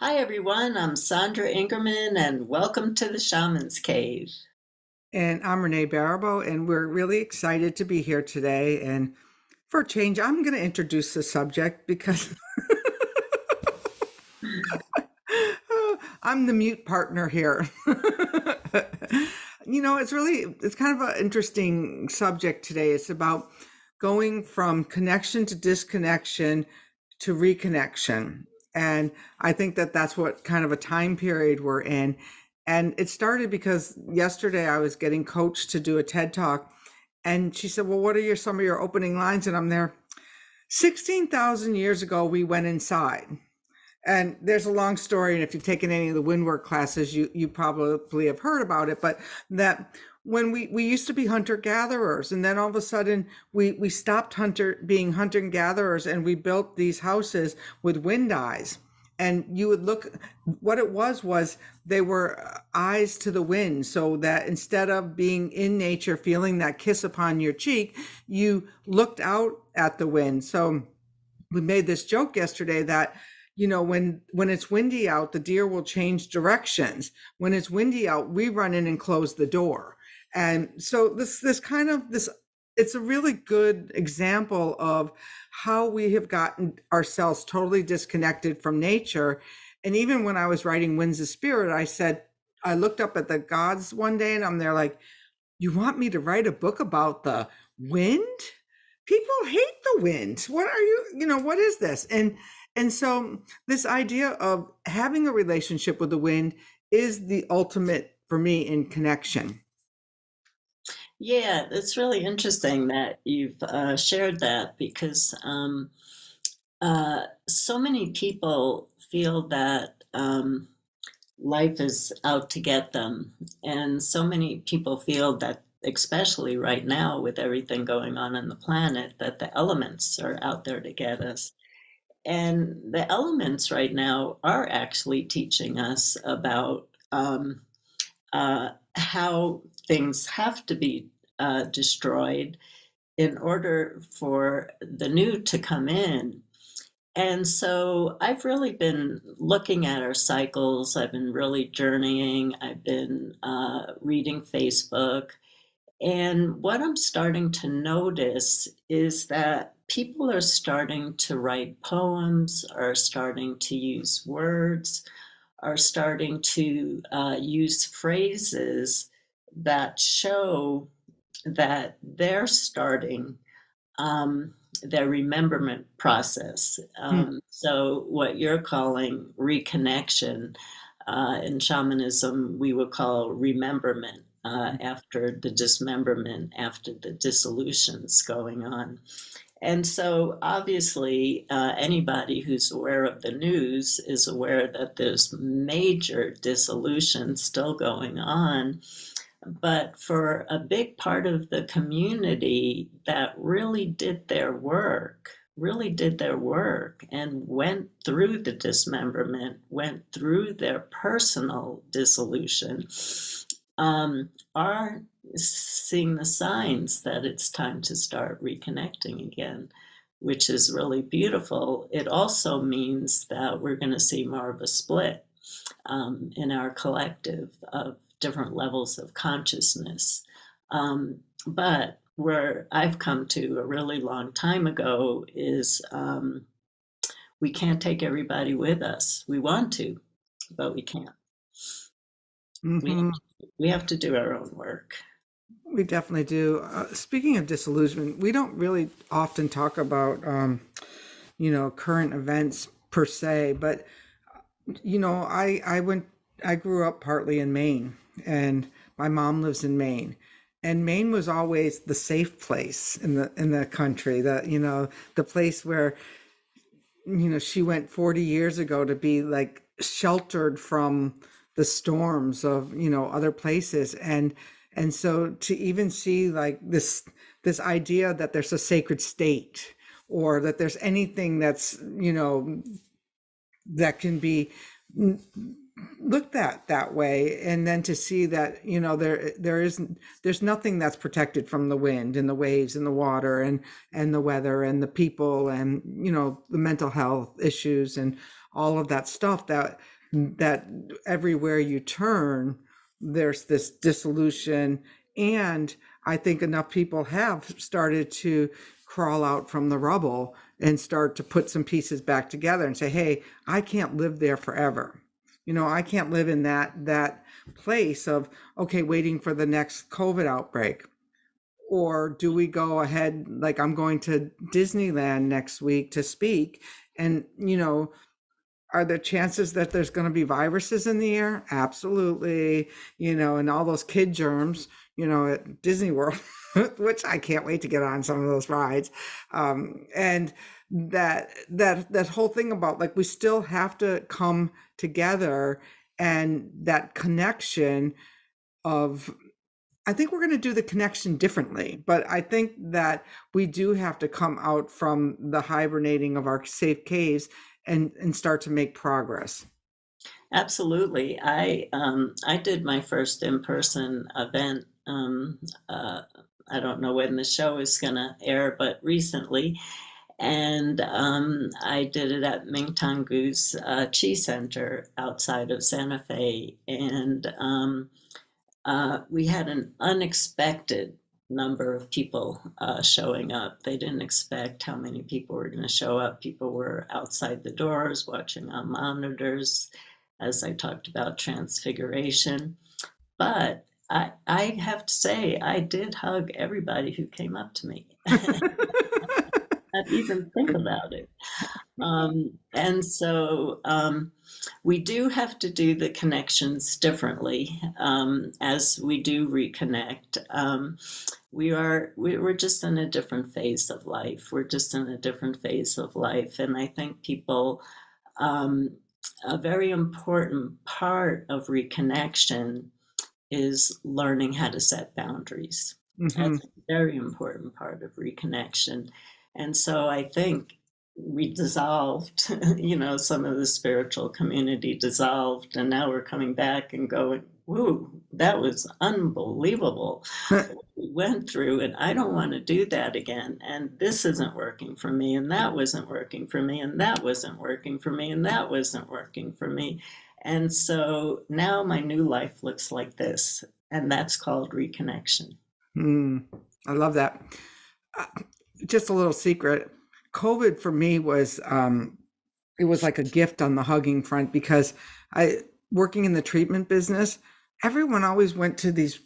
Hi everyone, I'm Sandra Ingerman and welcome to the Shamans Cave. And I'm Renee Baribeau, and we're really excited to be here today. And for a change, I'm going to introduce the subject because I'm the mute partner here. It's kind of an interesting subject today. It's about going from connection to disconnection to reconnection. And I think that that's what kind of a time period we're in. And it started because yesterday I was getting coached to do a TED talk. And she said, well, what are some of your opening lines? And I'm there. 16,000 years ago, we went inside. And there's a long story, and if you've taken any of the windwork classes, you probably have heard about it. But that when we used to be hunter gatherers, and then all of a sudden we stopped being hunter gatherers, and we built these houses with wind eyes. And you would look, what it was they were eyes to the wind, so that instead of being in nature, feeling that kiss upon your cheek, you looked out at the wind. So we made this joke yesterday that when it's windy out, the deer will change directions. When it's windy out, we run in and close the door. And so this it's a really good example of how we have gotten ourselves totally disconnected from nature. And even when I was writing Winds of Spirit, I looked up at the gods one day and I'm there like, you want me to write a book about the wind? People hate the wind. What is this? And so this idea of having a relationship with the wind is the ultimate for me in connection. Yeah, it's really interesting that you've shared that because so many people feel that life is out to get them. And so many people feel that, especially right now with everything going on the planet, that the elements are out there to get us. And the elements right now are actually teaching us about how things have to be destroyed in order for the new to come in. And so I've really been looking at our cycles. I've been really journeying. I've been reading Facebook. And what I'm starting to notice is that people are starting to write poems, are starting to use words, are starting to use phrases that show that they're starting their remembrance process. Hmm. So, what you're calling reconnection, in shamanism, we would call rememberment after the dismemberment, after the dissolutions going on. And so, obviously, anybody who's aware of the news is aware that there's major dissolution still going on. But for a big part of the community that really did their work, and went through the dismemberment, went through their personal dissolution, are seeing the signs that it's time to start reconnecting again, which is really beautiful. It also means that we're going to see more of a split in our collective of different levels of consciousness. But where I've come to a really long time ago is we can't take everybody with us. We want to, but we can't. We have Hmm. we have to do our own work. We definitely do. Speaking of disillusionment, we don't really often talk about, current events per se, but I grew up partly in Maine, and my mom lives in Maine, and Maine was always the safe place in the country. The place where she went 40 years ago to be like sheltered from the storms of other places, and so to even see like this idea that there's a sacred state, or that there's anything that's that can be looked at that way, and then to see that there's nothing that's protected from the wind and the waves and the water and the weather and the people, and the mental health issues and all of that stuff that everywhere you turn, there's this dissolution. And I think enough people have started to crawl out from the rubble and start to put some pieces back together and say, hey, I can't live there forever. I can't live in that place of, okay, waiting for the next COVID outbreak. Or do we go ahead, like I'm going to Disneyland next week to speak, and are there chances that there's going to be viruses in the air? Absolutely. And all those kid germs, at Disney World, which I can't wait to get on some of those rides. And that whole thing about, like, we still have to come together, and that connection of, I think we're going to do the connection differently, but I think that we do have to come out from the hibernating of our safe caves and start to make progress. Absolutely. I did my first in-person event. I don't know when the show is going to air, but recently. And I did it at Mingtongu's Chi Center outside of Santa Fe. And we had an unexpected number of people showing up. They didn't expect how many people were going to show up. People were outside the doors watching on monitors, as I talked about transfiguration. But I have to say, I did hug everybody who came up to me. Not even think about it. And so we do have to do the connections differently as we do reconnect. We're just in a different phase of life. We're just in a different phase of life, and I think people, a very important part of reconnection is learning how to set boundaries. Mm-hmm. That's a very important part of reconnection. And so I think we dissolved, some of the spiritual community dissolved, and now we're coming back and going, woo, that was unbelievable what we went through, and I don't want to do that again. And this isn't working for me, and that wasn't working for me, and that wasn't working for me, and that wasn't working for me. And so now my new life looks like this, and that's called reconnection. I love that. Just a little secret. COVID for me was, it was like a gift on the hugging front, because working in the treatment business, everyone always went to these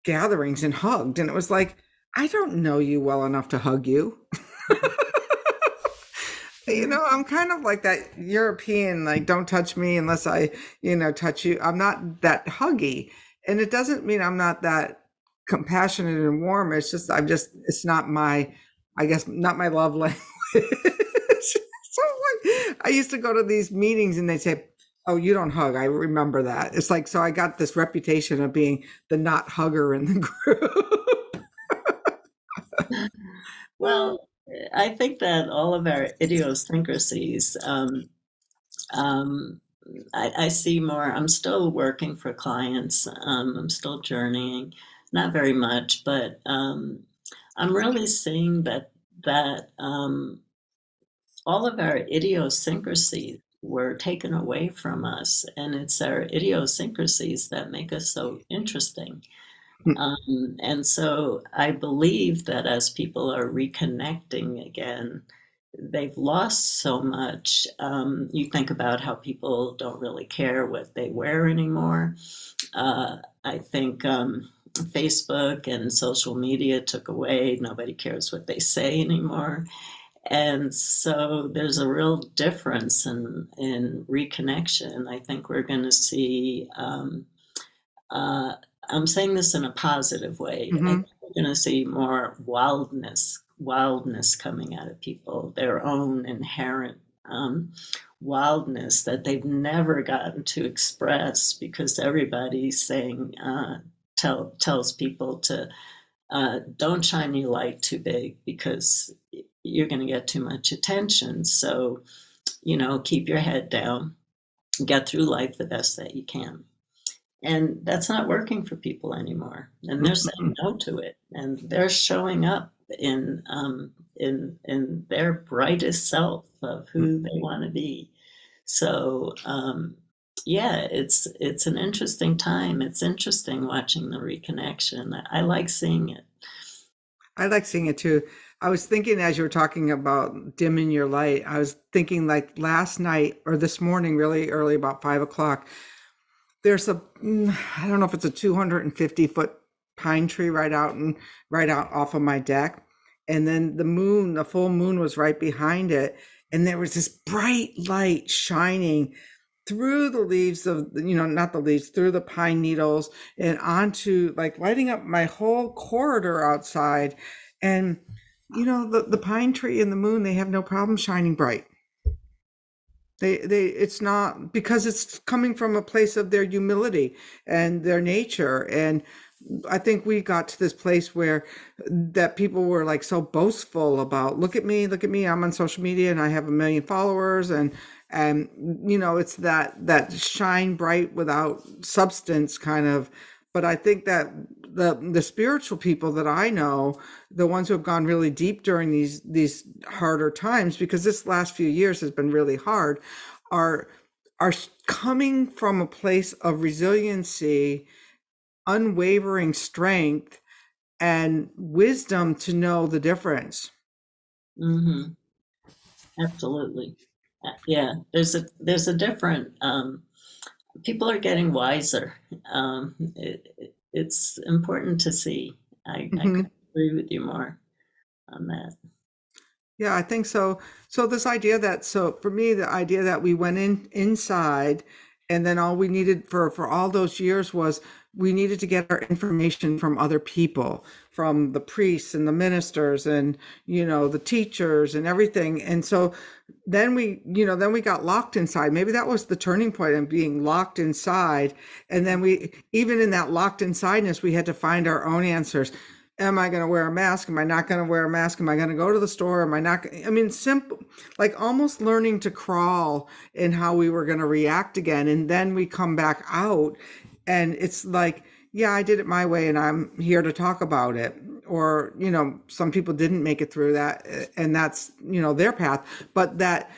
gatherings and hugged. And it was like, I don't know you well enough to hug you. I'm kind of like that European, like, don't touch me unless I, touch you. I'm not that huggy. And it doesn't mean I'm not that compassionate and warm. It's just, it's not my, I guess, not my love language. So I used to go to these meetings and they'd say, oh, you don't hug. I remember that. It's like, so I got this reputation of being the not hugger in the group. Well, I think that all of our idiosyncrasies, I see more. I'm still working for clients. I'm still journeying, not very much, but I'm really seeing that all of our idiosyncrasies were taken away from us, and it's our idiosyncrasies that make us so interesting. And so I believe that as people are reconnecting again, they've lost so much. You think about how people don't really care what they wear anymore. I think Facebook and social media took away, nobody cares what they say anymore. And so there's a real difference in reconnection. I think we're going to see, I'm saying this in a positive way. I think we're going to see more wildness coming out of people, their own inherent wildness that they've never gotten to express, because everybody's saying, tells people to don't shine your light too big because you're going to get too much attention. So, keep your head down, get through life the best that you can. And that's not working for people anymore. And they're saying no to it. And they're showing up in their brightest self of who they want to be. So yeah, it's an interesting time. It's interesting watching the reconnection. I like seeing it. I like seeing it too. I was thinking as you were talking about dimming your light, I was thinking like last night or this morning, really early, about 5 o'clock. There's I don't know if it's a 250-foot pine tree right out off of my deck, and then the full moon was right behind it, and there was this bright light shining through the leaves of, not the leaves, through the pine needles and onto, like, lighting up my whole corridor outside. And the pine tree and the moon, they have no problem shining bright. It's not, because it's coming from a place of their humility and their nature. And I think we got to this place where that people were like so boastful about, look at me, I'm on social media and I have 1 million followers, and it's that shine bright without substance kind of. But I think that the spiritual people that I know, the ones who have gone really deep during these harder times, because this last few years has been really hard, are are coming from a place of resiliency, unwavering strength, and wisdom to know the difference. Hmm. Absolutely. Yeah, there's a different people are getting wiser. It's important to see. I Mhm. could agree with you more on that. Yeah, I think so. So for me, the idea that we went inside, and then all we needed for all those years was we needed to get our information from other people, from the priests and the ministers and the teachers and everything. And so then we got locked inside. Maybe that was the turning point in being locked inside. And then we, even in that locked insideness, we had to find our own answers. Am I going to wear a mask? Am I not going to wear a mask? Am I going to go to the store? Am I not? I mean, simple, like almost learning to crawl in how we were going to react again. And then we come back out and it's like, yeah, I did it my way and I'm here to talk about it. Or, some people didn't make it through that, and that's, their path. But that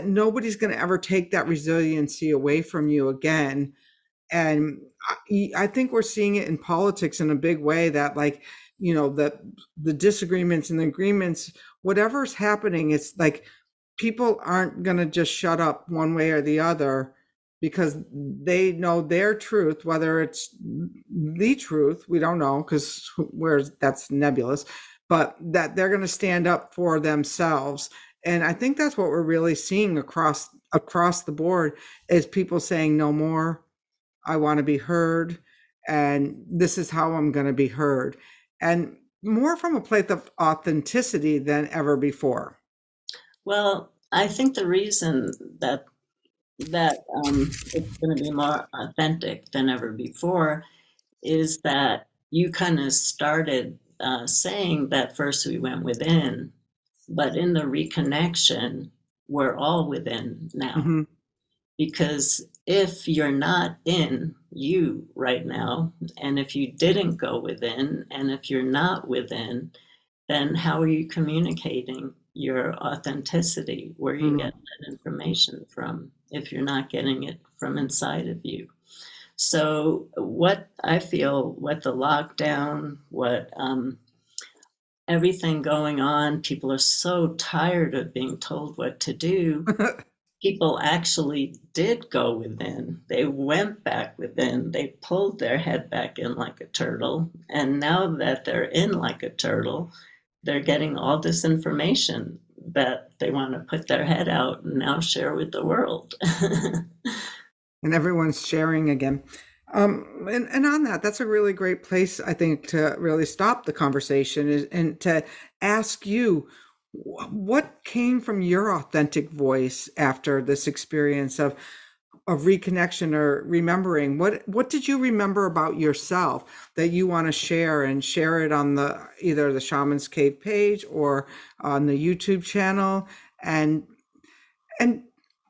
nobody's going to ever take that resiliency away from you again. And I think we're seeing it in politics in a big way, that like, that the disagreements and the agreements, whatever's happening, it's like people aren't going to just shut up one way or the other, because they know their truth, whether it's the truth, we don't know, because where that's nebulous, but that they're going to stand up for themselves. And I think that's what we're really seeing across the board, is people saying no more. I want to be heard, and this is how I'm going to be heard. And more from a place of authenticity than ever before. Well, I think the reason that it's going to be more authentic than ever before is that you kind of started saying that first we went within, but in the reconnection, we're all within now. Hmm. Because if you're not in you right now, and if you didn't go within, and if you're not within, then how are you communicating your authenticity? Where are you Hmm. getting that information from if you're not getting it from inside of you? So, what I feel, what the lockdown, what everything going on, people are so tired of being told what to do. People actually did go within. They went back within. They pulled their head back in like a turtle. And now that they're in like a turtle, they're getting all this information that they want to put their head out and now share with the world. And everyone's sharing again. And on that, that's a really great place, I think, to really stop the conversation, and to ask you, what came from your authentic voice after this experience of reconnection or remembering. What did you remember about yourself that you want to share, and share it on the either the Shamans Cave page or on the YouTube channel? And and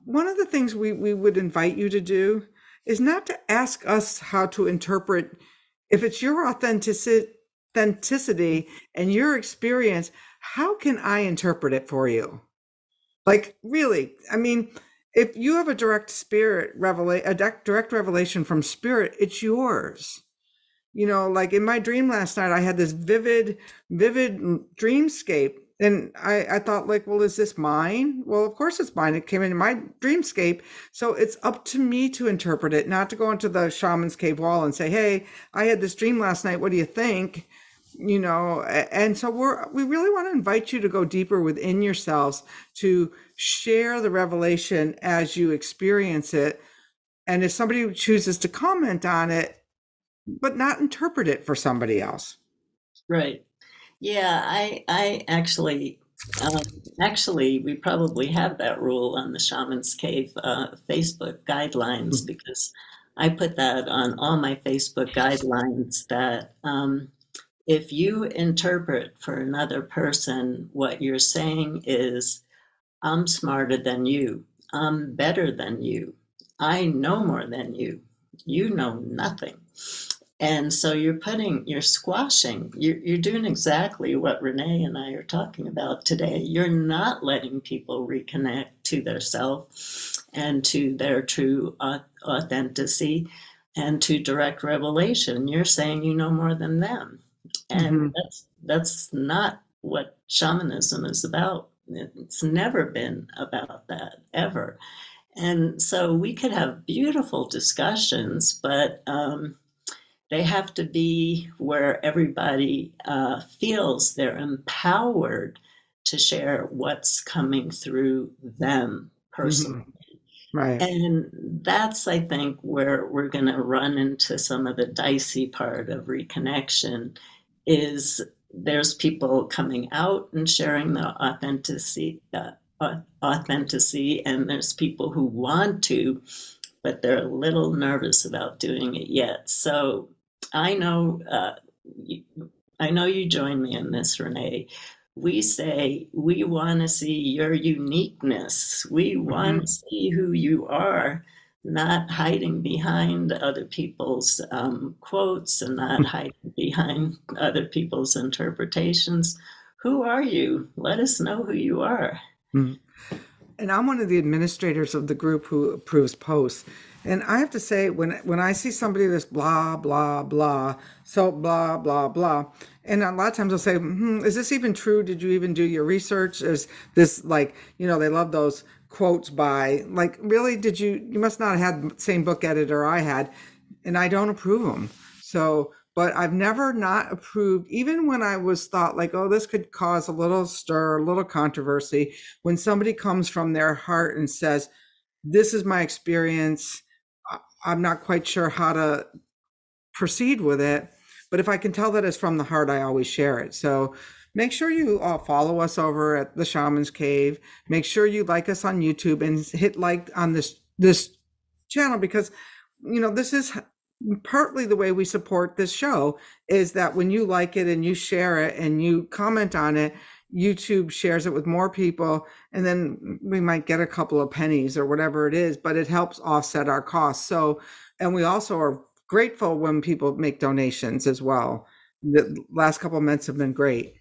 one of the things we would invite you to do is not to ask us how to interpret. If it's your authenticity and your experience, how can I interpret it for you? Like, really, I mean, if you have a direct direct revelation from spirit, it's yours. Like in my dream last night, I had this vivid dreamscape. And I thought, like, well, is this mine? Well, of course it's mine. It came in my dreamscape. So it's up to me to interpret it, not to go into the shaman's cave wall and say, hey, I had this dream last night. What do you think? And so we really want to invite you to go deeper within yourselves, to share the revelation as you experience it. And if somebody chooses to comment on it, but not interpret it for somebody else. Right. Yeah, I actually, we probably have that rule on the Shaman's Cave Facebook guidelines, because I put that on all my Facebook guidelines that if you interpret for another person, what you're saying is, I'm smarter than you, I'm better than you, I know more than you, you know nothing. And so you're squashing, you're doing exactly what Renee and I are talking about today. You're not letting people reconnect to their self and to their true authenticity and to direct revelation. You're saying you know more than them. And that's not what shamanism is about. It's never been about that, ever. And so we could have beautiful discussions, but they have to be where everybody feels they're empowered to share what's coming through them personally. Right. And that's, I think, where we're going to run into some of the dicey part of reconnection, is there's people coming out and sharing the authenticity, and there's people who want to, but they're a little nervous about doing it yet. So I know, I know you join me in this, Renee. We say we want to see your uniqueness. We want to see who you are, not hiding behind other people's quotes and not hiding behind other people's interpretations. Who are you? Let us know who you are. And I'm one of the administrators of the group who approves posts. And I have to say, when I see somebody that's blah, blah, blah, so blah, blah, blah, and a lot of times I'll say, is this even true? Did you even do your research? Is this like, they love those quotes by, like, really, you must not have had the same book editor I had, and I don't approve them. So, but I've never not approved, even when I was thought like, oh, this could cause a little stir, a little controversy, when somebody comes from their heart and says, this is my experience, I'm not quite sure how to proceed with it, but if I can tell that it's from the heart, I always share it. So make sure you follow us over at the Shaman's Cave. Make sure you like us on YouTube and hit like on this channel, because this is partly the way we support this show, is that when you like it and you share it and you comment on it, YouTube shares it with more people, and then we might get a couple of pennies or whatever it is, but it helps offset our costs. So, and we also are grateful when people make donations as well. The last couple of months have been great.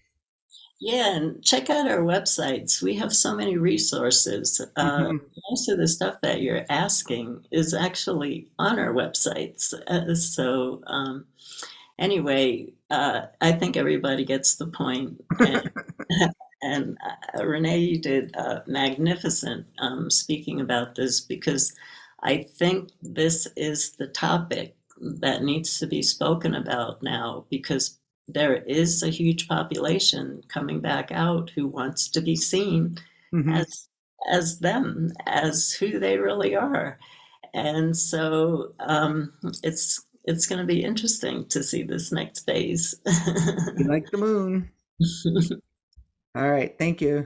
Yeah, and check out our websites. We have so many resources. Most of the stuff that you're asking is actually on our websites. Anyway, I think everybody gets the point. And Renee, you did magnificent speaking about this, because I think this is the topic that needs to be spoken about now, because there is a huge population coming back out who wants to be seen as them, as who they really are. And so it's going to be interesting to see this next phase. You like the moon. All right. Thank you.